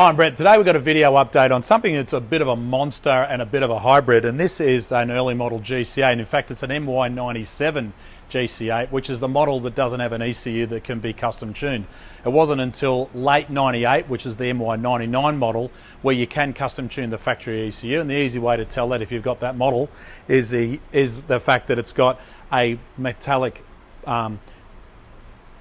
Hi, I'm Brett. Today we've got a video update on something that's a bit of a monster and a bit of a hybrid, and this is an early model GC8, and in fact it's an MY97 GC8, which is the model that doesn't have an ECU that can be custom tuned. It wasn't until late 98, which is the MY99 model, where you can custom tune the factory ECU, and the easy way to tell that if you've got that model is the fact that it's got a metallic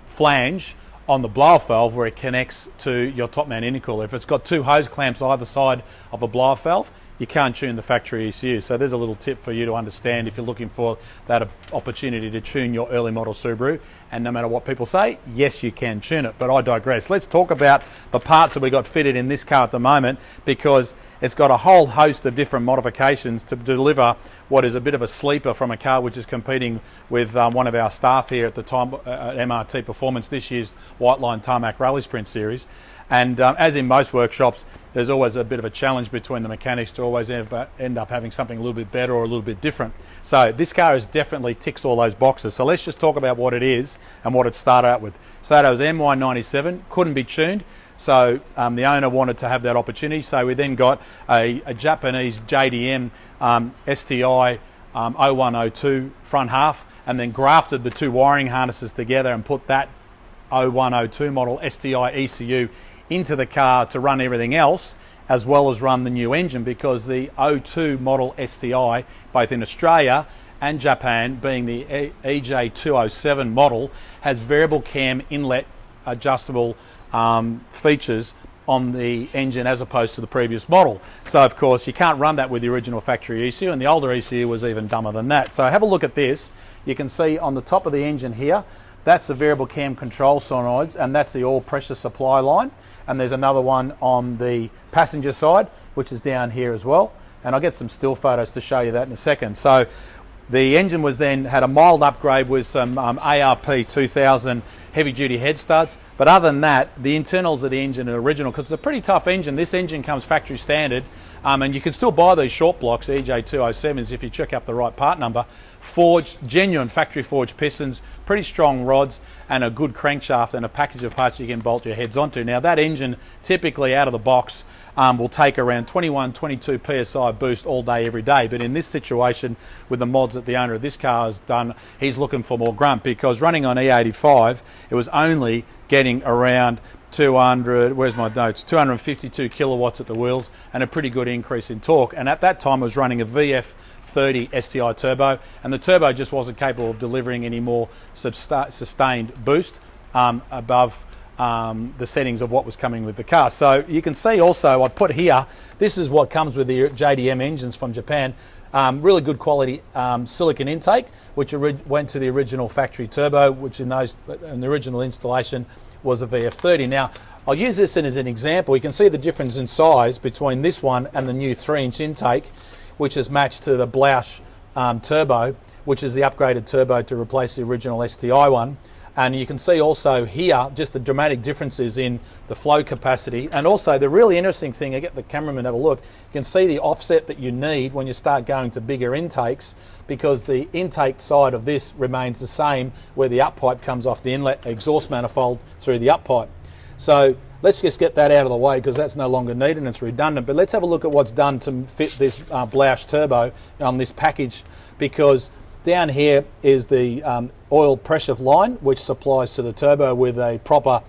flange on the blow-off valve where it connects to your top mount intercooler. If it's got two hose clamps either side of a blow-off valve, you can't tune the factory ECU. So there's a little tip for you to understand if you're looking for that opportunity to tune your early model Subaru. And no matter what people say, yes, you can tune it, but I digress. Let's talk about the parts that we got fitted in this car at the moment, because it's got a whole host of different modifications to deliver what is a bit of a sleeper from a car which is competing with one of our staff here at the time at MRT Performance, this year's White Line Tarmac Rally Sprint Series. And as in most workshops, there's always a bit of a challenge between the mechanics to always end up having something a little bit better or a little bit different. So this car is definitely ticks all those boxes. So let's just talk about what it is and what it started out with. So that was MY97, couldn't be tuned. So the owner wanted to have that opportunity. So we then got a Japanese JDM STI 0102 front half, and then grafted the two wiring harnesses together and put that 0102 model STI ECU into the car to run everything else, as well as run the new engine, because the 02 model STI, both in Australia and Japan, being the EJ207 model, has variable cam inlet adjustable features on the engine as opposed to the previous model. So of course you can't run that with the original factory ECU, and the older ECU was even dumber than that. So have a look at this. You can see on the top of the engine here, that's the variable cam control solenoids, and that's the oil pressure supply line. And there's another one on the passenger side, which is down here as well. And I'll get some still photos to show you that in a second. So the engine was then had a mild upgrade with some ARP 2000 heavy duty head studs. But other than that, the internals of the engine are original, because it's a pretty tough engine. This engine comes factory standard, and you can still buy these short blocks, EJ207s, if you check up the right part number. Forged, genuine factory forged pistons, pretty strong rods, and a good crankshaft, and a package of parts you can bolt your heads onto. Now that engine typically out of the box will take around 21, 22 PSI boost all day, every day. But in this situation, with the mods that the owner of this car has done, he's looking for more grunt, because running on E85, it was only getting around 252 kilowatts at the wheels, and a pretty good increase in torque. And at that time, it was running a VF30 STI turbo, and the turbo just wasn't capable of delivering any more sustained boost above the settings of what was coming with the car. So you can see also, I put here, this is what comes with the JDM engines from Japan. Really good quality silicon intake, which went to the original factory turbo, which in the original installation was a VF30. Now, I'll use this as an example. You can see the difference in size between this one and the new 3-inch intake, which is matched to the Blausch turbo, which is the upgraded turbo to replace the original STI one. And you can see also here just the dramatic differences in the flow capacity. And also the really interesting thing, I get the cameraman to have a look, you can see the offset that you need when you start going to bigger intakes, because the intake side of this remains the same, where the up pipe comes off the inlet exhaust manifold through the up pipe. So let's just get that out of the way, because that's no longer needed and it's redundant. But let's have a look at what's done to fit this Blausch turbo on this package, because down here is the oil pressure line, which supplies to the turbo with a proper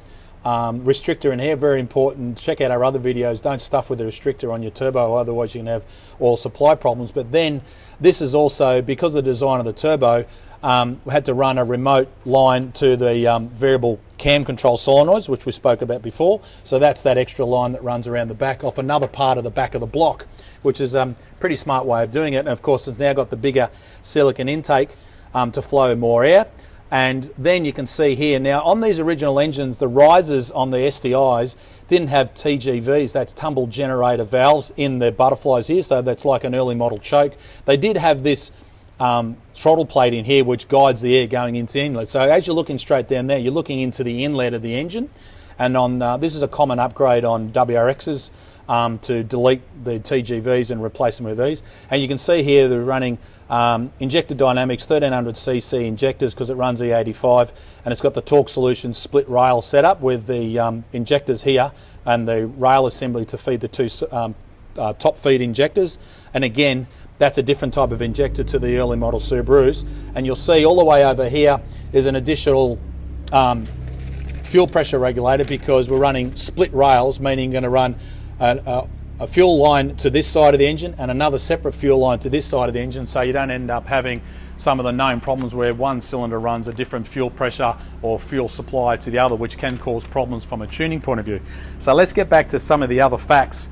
restrictor in here. Very important. Check out our other videos. Don't stuff with a restrictor on your turbo, otherwise you can have oil supply problems. But then this is also, because of the design of the turbo, we had to run a remote line to the variable cam control solenoids, which we spoke about before. So that's that extra line that runs around the back off another part of the back of the block, which is a pretty smart way of doing it. And of course, it's now got the bigger silicon intake to flow more air. And then you can see here, now on these original engines, the risers on the STIs didn't have TGVs, that's tumble generator valves, in the butterflies here, so that's like an early model choke. They did have this throttle plate in here which guides the air going into the inlet. So as you're looking straight down there, you're looking into the inlet of the engine, And on this is a common upgrade on WRXs to delete the TGVs and replace them with these. And you can see here they're running Injector Dynamics 1300cc injectors because it runs E85, and it's got the Torque Solutions split rail setup with the injectors here and the rail assembly to feed the two top feed injectors. And again, that's a different type of injector to the early model Subarus. And you'll see all the way over here is an additional fuel pressure regulator, because we're running split rails, meaning you're going to run a fuel line to this side of the engine and another separate fuel line to this side of the engine, so you don't end up having some of the known problems where one cylinder runs a different fuel pressure or fuel supply to the other, which can cause problems from a tuning point of view. So let's get back to some of the other facts.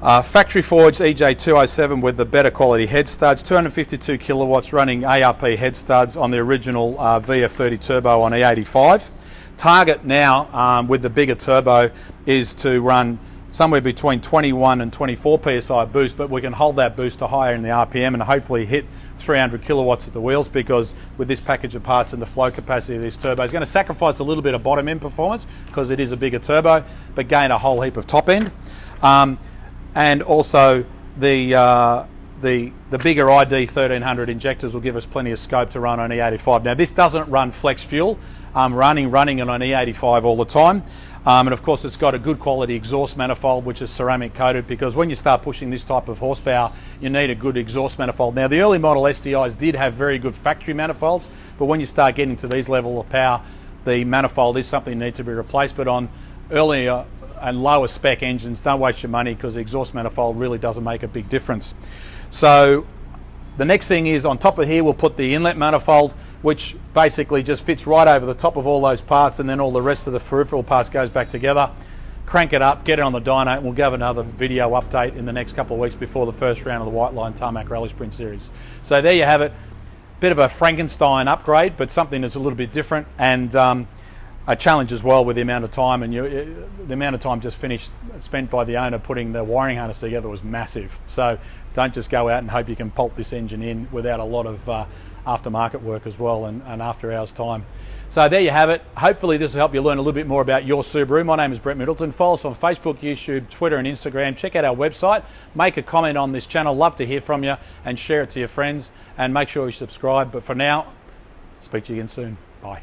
Factory forged EJ207 with the better quality head studs, 252 kilowatts, running ARP head studs on the original VF30 turbo on E85. Target now with the bigger turbo is to run somewhere between 21 and 24 psi boost, but we can hold that boost to higher in the RPM and hopefully hit 300 kilowatts at the wheels, because with this package of parts and the flow capacity of this turbo, it's going to sacrifice a little bit of bottom end performance because it is a bigger turbo, but gain a whole heap of top end. And also the bigger ID 1300 injectors will give us plenty of scope to run on E85. Now this doesn't run flex fuel. I'm running it on E85 all the time. And of course it's got a good quality exhaust manifold, which is ceramic coated, because when you start pushing this type of horsepower, you need a good exhaust manifold. Now the early model STIs did have very good factory manifolds, but when you start getting to these level of power, the manifold is something that needs to be replaced. But on earlier and lower spec engines, don't waste your money, because the exhaust manifold really doesn't make a big difference. So the next thing is, on top of here we'll put the inlet manifold, which basically just fits right over the top of all those parts, and then all the rest of the peripheral parts goes back together. Crank it up, get it on the dyno, and we'll give another video update in the next couple of weeks before the first round of the White Line Tarmac Rally Sprint Series. So there you have it. Bit of a Frankenstein upgrade, but something that's a little bit different, and a challenge as well with the amount of time, and the amount of time just spent by the owner putting the wiring harness together was massive. So don't just go out and hope you can bolt this engine in without a lot of aftermarket work as well, and after hours time. So there you have it. Hopefully this will help you learn a little bit more about your Subaru. My name is Brett Middleton. Follow us on Facebook, YouTube, Twitter and Instagram. Check out our website. Make a comment on this channel. Love to hear from you, and share it to your friends, and make sure you subscribe. But for now, speak to you again soon. Bye.